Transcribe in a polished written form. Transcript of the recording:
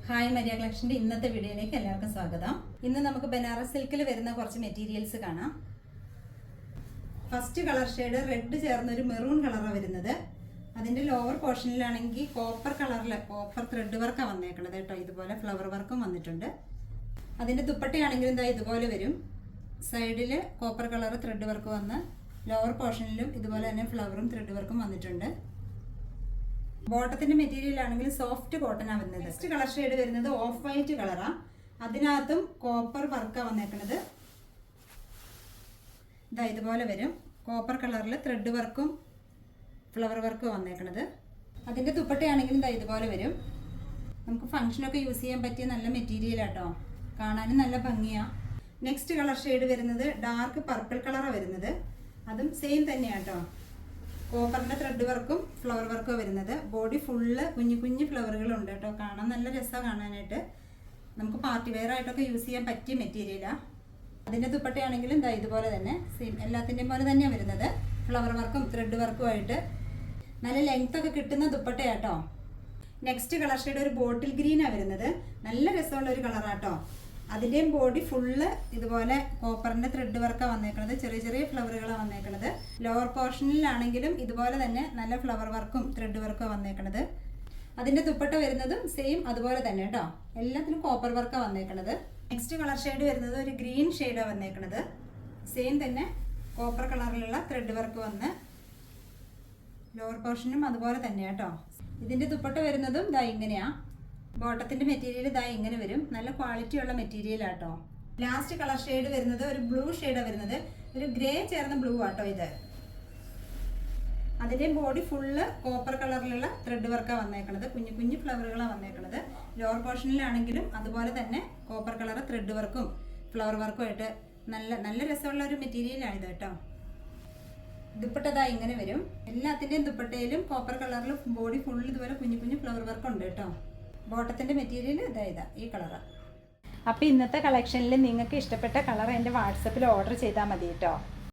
Hi Maria കളക്ഷൻ്റെ ഇന്നത്തെ വീഡിയോയിലേക്ക് എല്ലാവർക്കും സ്വാഗതം. ഇന്ന് നമുക്ക് ബനാറസ് സിൽക്കിൽ വരുന്ന കുറച്ച് മെറ്റീരിയൽസ് കാണാം. ഫസ്റ്റ് കളർ ഷെയ്ഡ് റെഡ് ചേർന്നൊരു മെറൂൺ കളറാണ് വരുന്നത്. അതിൻ്റെ ലോവർ പോർഷനിലാണെങ്കിൽ കോപ്പർ കളറിൽ കോപ്പർ ത്രെഡ് വർക്കാണ് വന്നേക്കുന്നത് കേട്ടോ. ഇതുപോലെ ഫ്ലവർ വർക്കും വന്നിട്ടുണ്ട്. അതിൻ്റെ ദുപ്പട്ടയാണെങ്കിലും ഇതാ ഇതുപോലെ വരും. സൈഡിൽ കോപ്പർ കളർ ത്രെഡ് വർക്ക് വന്ന് ലോവർ പോർഷനിലും ഇതുപോലെ തന്നെ ഫ്ലവറും ത്രെഡ് വർക്കും വന്നിട്ടുണ്ട്. ബോട്ടത്തിന്റെ മെറ്റീരിയൽ ആണെങ്കിൽ സോഫ്റ്റ് കോട്ടനാണ് വരുന്നത്. നെക്സ്റ്റ് കളർ ഷെയ്ഡ് വരുന്നത് ഓഫ് വൈറ്റ് കളറാണ്. അതിനകത്തും കോപ്പർ വർക്കാണ് വന്നേക്കുന്നത്. ഇതാ ഇതുപോലെ വരും. കോപ്പർ കളറിൽ ത്രെഡ് വർക്കും ഫ്ലവർ വർക്കും വന്നേക്കുന്നത്. അതിൻ്റെ ദുപ്പട്ടയാണെങ്കിലും ഇതാ ഇതുപോലെ വരും. നമുക്ക് ഫംഗ്ഷനൊക്കെ യൂസ് ചെയ്യാൻ പറ്റിയ നല്ല മെറ്റീരിയൽ ആട്ടോ. കാണാനും നല്ല ഭംഗിയാണ്. നെക്സ്റ്റ് കളർ ഷെയ്ഡ് വരുന്നത് ഡാർക്ക് പർപ്പിൾ കളറാണ് വരുന്നത്. അതും സെയിം തന്നെയാട്ടോ. കോപ്പറിൻ്റെ ത്രെഡ് വർക്കും ഫ്ലവർ വർക്കും വരുന്നത്. ബോഡി ഫുള്ള് കുഞ്ഞു കുഞ്ഞു ഫ്ലവറുകളുണ്ട് കേട്ടോ. കാണാൻ നല്ല രസമാണ് കാണാനായിട്ട്. നമുക്ക് പാർട്ടി വെയർ ആയിട്ടൊക്കെ യൂസ് ചെയ്യാൻ പറ്റിയ മെറ്റീരിയലാണ്. അതിൻ്റെ ദുപ്പട്ടയാണെങ്കിലും ഇതാ ഇതുപോലെ തന്നെ സെയിം എല്ലാത്തിൻ്റെയും പോലെ തന്നെയാണ് വരുന്നത്. ഫ്ലവർ വർക്കും ത്രെഡ് വർക്കും ആയിട്ട് നല്ല ലെങ്ത് ഒക്കെ കിട്ടുന്ന ദുപ്പട്ടയാട്ടോ. നെക്സ്റ്റ് കളർ ഷെയ്ഡ് ഒരു ബോട്ടിൽ ഗ്രീനാണ് വരുന്നത്. നല്ല രസമുള്ള ഒരു കളറാട്ടോ. അതിൻ്റെയും ബോഡി ഫുള്ള് ഇതുപോലെ കോപ്പറിൻ്റെ ത്രെഡ് വർക്കാണ് വന്നേക്കുന്നത്. ചെറിയ ചെറിയ ഫ്ലവറുകളാണ് വന്നേക്കുന്നത്. ലോവർ പോർഷനിലാണെങ്കിലും ഇതുപോലെ തന്നെ നല്ല ഫ്ലവർ വർക്കും ത്രെഡ് വർക്കും വന്നേക്കുന്നത്. അതിൻ്റെ ദുപ്പട്ട വരുന്നതും സെയിം അതുപോലെ തന്നെ കേട്ടോ. എല്ലാത്തിനും കോപ്പർ വർക്കാണ് വന്നേക്കുന്നത്. നെക്സ്റ്റ് കളർ ഷെയ്ഡ് വരുന്നത് ഒരു ഗ്രീൻ ഷെയ്ഡാണ് വന്നേക്കുന്നത്. സെയിം തന്നെ കോപ്പർ കളറിലുള്ള ത്രെഡ് വർക്ക് വന്ന് ലോവർ പോർഷനും അതുപോലെ തന്നെ കേട്ടോ. ഇതിൻ്റെ ദുപ്പട്ട വരുന്നതും ഇതാ ഇങ്ങനെയാണ്. ബോട്ടത്തിന്റെ മെറ്റീരിയൽ ഇതായി ഇങ്ങനെ വരും. നല്ല ക്വാളിറ്റി ഉള്ള മെറ്റീരിയൽ ആട്ടോ. ലാസ്റ്റ് കളർ ഷെയ്ഡ് വരുന്നത് ഒരു ബ്ലൂ ഷെയ്ഡാണ് വരുന്നത്. ഒരു ഗ്രേ ചേർന്ന ബ്ലൂ ആട്ടോ ഇത്. അതിൻ്റെ ബോഡി ഫുള്ള് കോപ്പർ കളറിലുള്ള ത്രെഡ് വർക്കാണ് വന്നേക്കുന്നത്. കുഞ്ഞു കുഞ്ഞു ഫ്ലവറുകളാണ് വന്നേക്കുന്നത്. ലോവർ പോർഷനിലാണെങ്കിലും അതുപോലെ തന്നെ കോപ്പർ കളർ ത്രെഡ് വർക്കും ഫ്ലവർ വർക്കും ആയിട്ട് നല്ല നല്ല രസമുള്ള ഒരു മെറ്റീരിയലാണ് ഇത് കേട്ടോ. ദുപ്പട്ട ഇതാ ഇങ്ങനെ വരും. എല്ലാത്തിൻ്റെയും ദുപ്പട്ടയിലും കോപ്പർ കളറിൽ ബോഡി ഫുള്ള് ഇതുപോലെ കുഞ്ഞു കുഞ്ഞു ഫ്ലവർ വർക്ക് ഉണ്ട് കേട്ടോ. ബോട്ടത്തിൻ്റെ മെറ്റീരിയൽ ഇതാ ഈ കളറാണ്. അപ്പോൾ ഇന്നത്തെ കളക്ഷനിൽ നിങ്ങൾക്ക് ഇഷ്ടപ്പെട്ട കളർ എൻ്റെ വാട്സപ്പിൽ ഓർഡർ ചെയ്താൽ മതി കേട്ടോ.